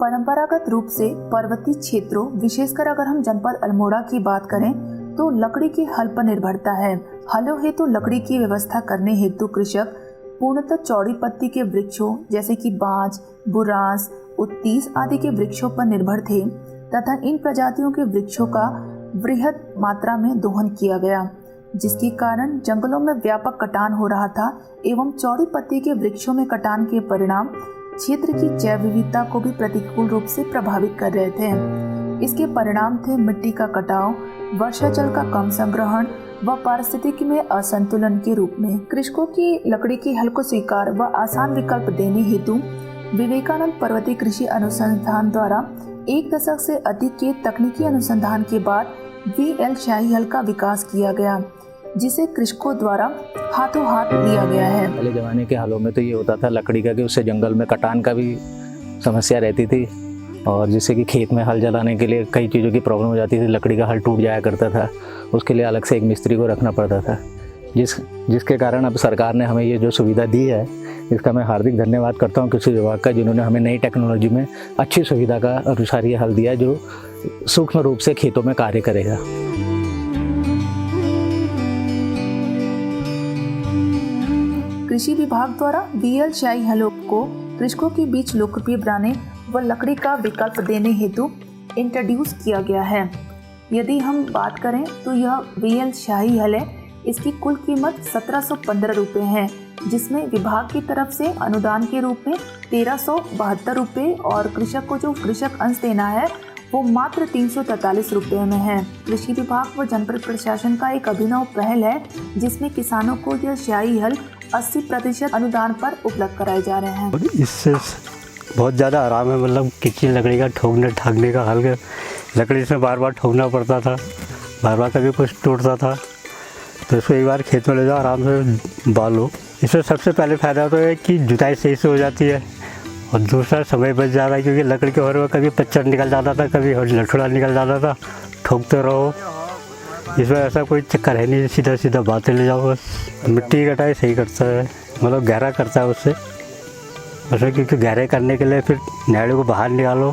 परंपरागत रूप से पर्वतीय क्षेत्रों, विशेषकर अगर हम जनपद अल्मोड़ा की बात करें तो लकड़ी के हल पर निर्भरता है। हलों हेतु लकड़ी की व्यवस्था करने हेतु कृषक पूर्णतः चौड़ी पत्ती के वृक्षों जैसे कि बांज, बुरांस, उत्तीस आदि के वृक्षों पर निर्भर थे तथा इन प्रजातियों के वृक्षों का वृहद मात्रा में दोहन किया गया, जिसके कारण जंगलों में व्यापक कटान हो रहा था एवं चौड़ी पत्ती के वृक्षों में कटान के परिणाम क्षेत्र की जैव विविधता को भी प्रतिकूल रूप से प्रभावित कर रहे थे। इसके परिणाम थे मिट्टी का कटाव, वर्षा जल का कम संग्रहण व पारिस्थितिकी में असंतुलन के रूप में। कृषकों की लकड़ी के हल को स्वीकार व आसान विकल्प देने हेतु विवेकानंद पर्वतीय कृषि अनुसंधान द्वारा 1 दशक से अधिक के तकनीकी अनुसंधान के बाद VL शाही हल का विकास किया गया, जिसे कृषकों द्वारा हाथों हाथ लिया गया है। पहले ज़माने के हलों में तो ये होता था लकड़ी का कि उससे जंगल में कटान का भी समस्या रहती थी और जिससे कि खेत में हल चलाने के लिए कई चीज़ों की प्रॉब्लम हो जाती थी। लकड़ी का हल टूट जाया करता था, उसके लिए अलग से एक मिस्त्री को रखना पड़ता था, जिसके कारण अब सरकार ने हमें ये जो सुविधा दी है इसका मैं हार्दिक धन्यवाद करता हूँ कृषि विभाग का, जिन्होंने हमें नई टेक्नोलॉजी में अच्छी सुविधा का अनुसार ये हल दिया जो सूक्ष्म रूप से खेतों में कार्य करेगा। कृषि विभाग द्वारा VL शाही हलों को कृषकों के बीच लोकप्रिय बनाने व लकड़ी का विकल्प देने हेतु इंट्रोड्यूस किया गया है। यदि हम बात करें तो यह VL शाही हल है, इसकी कुल कीमत 1715 रुपये है, जिसमें विभाग की तरफ से अनुदान के रूप में 1372 रुपये और कृषक को जो कृषक अंश देना है वो मात्र 343 रुपये में है। कृषि विभाग व जनपद प्रशासन का एक अभिनव पहल है जिसमें किसानों को यह शाही हल 80% अनुदान पर उपलब्ध कराए जा रहे हैं। इससे बहुत ज़्यादा आराम है, मतलब किसी लकड़ी का ठोकने ठाकने का हल के लकड़ी से बार बार ठोकना पड़ता था, बार बार कभी कुछ टूटता था, तो इसको एक बार खेत में ले जाओ आराम से बालो। इससे सबसे पहले फ़ायदा तो है कि जुताई सही से हो जाती है और दूसरा समय बच जाता है, क्योंकि लकड़ी के हर में कभी पच्चर निकल जाता था, कभी लठुड़ा निकल जाता था, ठोकते रहो। इसमें ऐसा कोई चक्कर है नहीं, सीधा सीधा बातें ले जाओ बस। मिट्टी की कटाई सही करता है, मतलब गहरा करता है उससे, क्योंकि गहरे करने के लिए फिर नाड़े को बाहर निकालो,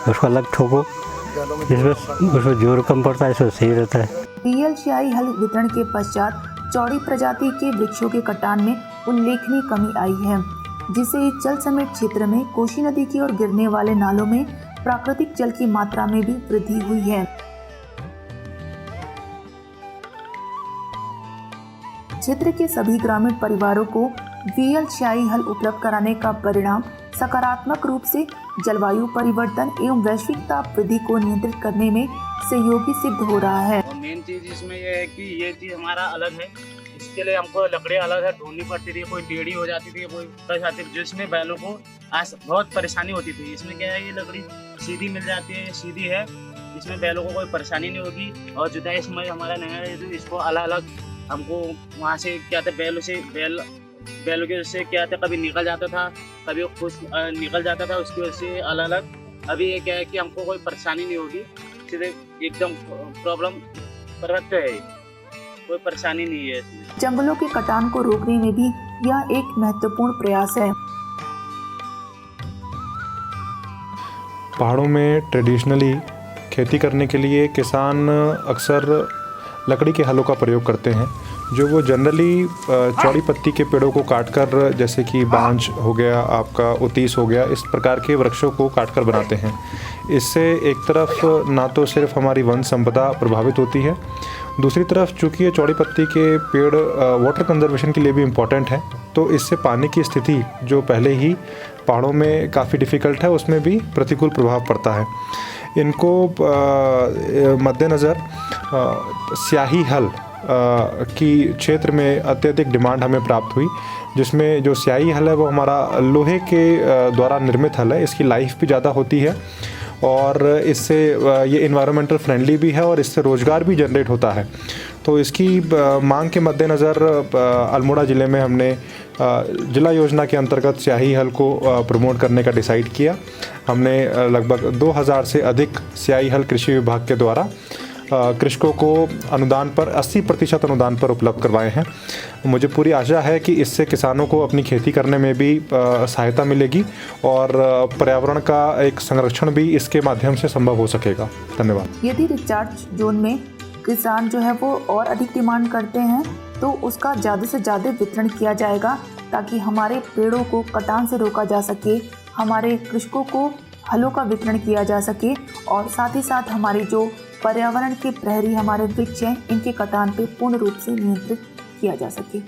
उसको अलग ठोको, उसमें जोर कम पड़ता है, इसमें सही रहता है। VL शाही हल वितरण के पश्चात चौड़ी प्रजाति के वृक्षों के कटान में उल्लेखनीय कमी आई है, जिससे इस जल समेट क्षेत्र में कोसी नदी की ओर गिरने वाले नालों में प्राकृतिक जल की मात्रा में भी वृद्धि हुई है। क्षेत्र के सभी ग्रामीण परिवारों को VL शाही हल उपलब्ध कराने का परिणाम सकारात्मक रूप से जलवायु परिवर्तन एवं वैश्विक ताप वृद्धि को नियंत्रित करने में सहयोगी सिद्ध हो रहा है। मेन चीज इसमें यह है कि ये चीज हमारा अलग है, इसके लिए हमको लकड़ी अलग है ढूंढनी पड़ती थी, कोई टेढ़ी हो जाती थी, कोई कस जाती थी, जिसमें बैलों को आज बहुत परेशानी होती थी। इसमें क्या है, ये लकड़ी सीधी मिल जाती है, सीधी है, इसमें बैलों को कोई परेशानी नहीं होगी। और जुताई समय हमारा नहीं है, तो इसको अलग अलग हमको वहाँ से क्या था बैलों की वजह से क्या था, कभी निकल जाता था, कभी खुश निकल जाता था, उसकी वजह से अलग अलग। अभी ये क्या है कि हमको कोई परेशानी नहीं होगी, सीधे एकदम प्रॉब्लम परफेक्ट है, कोई परेशानी नहीं है इसमें। जंगलों के कटान को रोकने में भी यह एक महत्वपूर्ण प्रयास है। पहाड़ों में ट्रेडिशनली खेती करने के लिए किसान अक्सर लकड़ी के हलों का प्रयोग करते हैं, जो वो जनरली चौड़ी पत्ती के पेड़ों को काटकर, जैसे कि बांज हो गया, आपका उतीस हो गया, इस प्रकार के वृक्षों को काटकर बनाते हैं। इससे एक तरफ ना तो सिर्फ हमारी वन संपदा प्रभावित होती है, दूसरी तरफ चूँकि ये चौड़ी पत्ती के पेड़ वाटर कंजर्वेशन के लिए भी इम्पॉर्टेंट है, तो इससे पानी की स्थिति जो पहले ही पहाड़ों में काफ़ी डिफ़िकल्ट है उसमें भी प्रतिकूल प्रभाव पड़ता है। इनको मद्देनज़र स्याही हल की क्षेत्र में अत्यधिक डिमांड हमें प्राप्त हुई, जिसमें जो स्याही हल है वो हमारा लोहे के द्वारा निर्मित हल है। इसकी लाइफ भी ज़्यादा होती है और इससे ये इन्वायरमेंटल फ्रेंडली भी है और इससे रोज़गार भी जनरेट होता है। तो इसकी मांग के मद्देनज़र अल्मोड़ा ज़िले में हमने जिला योजना के अंतर्गत स्याही हल को प्रमोट करने का डिसाइड किया। हमने लगभग 2000 से अधिक स्याही हल कृषि विभाग के द्वारा कृषकों को अनुदान पर 80% अनुदान पर उपलब्ध करवाए हैं। मुझे पूरी आशा है कि इससे किसानों को अपनी खेती करने में भी सहायता मिलेगी और पर्यावरण का एक संरक्षण भी इसके माध्यम से संभव हो सकेगा। धन्यवाद। यदि रिचार्ज जोन में किसान जो है वो और अधिक डिमांड करते हैं तो उसका ज़्यादा से ज़्यादा वितरण किया जाएगा, ताकि हमारे पेड़ों को कटान से रोका जा सके, हमारे कृषकों को हलों का वितरण किया जा सके और साथ ही साथ हमारे जो पर्यावरण के प्रहरी हमारे वृक्ष हैं इनके कटान पे पूर्ण रूप से नियंत्रित किया जा सके।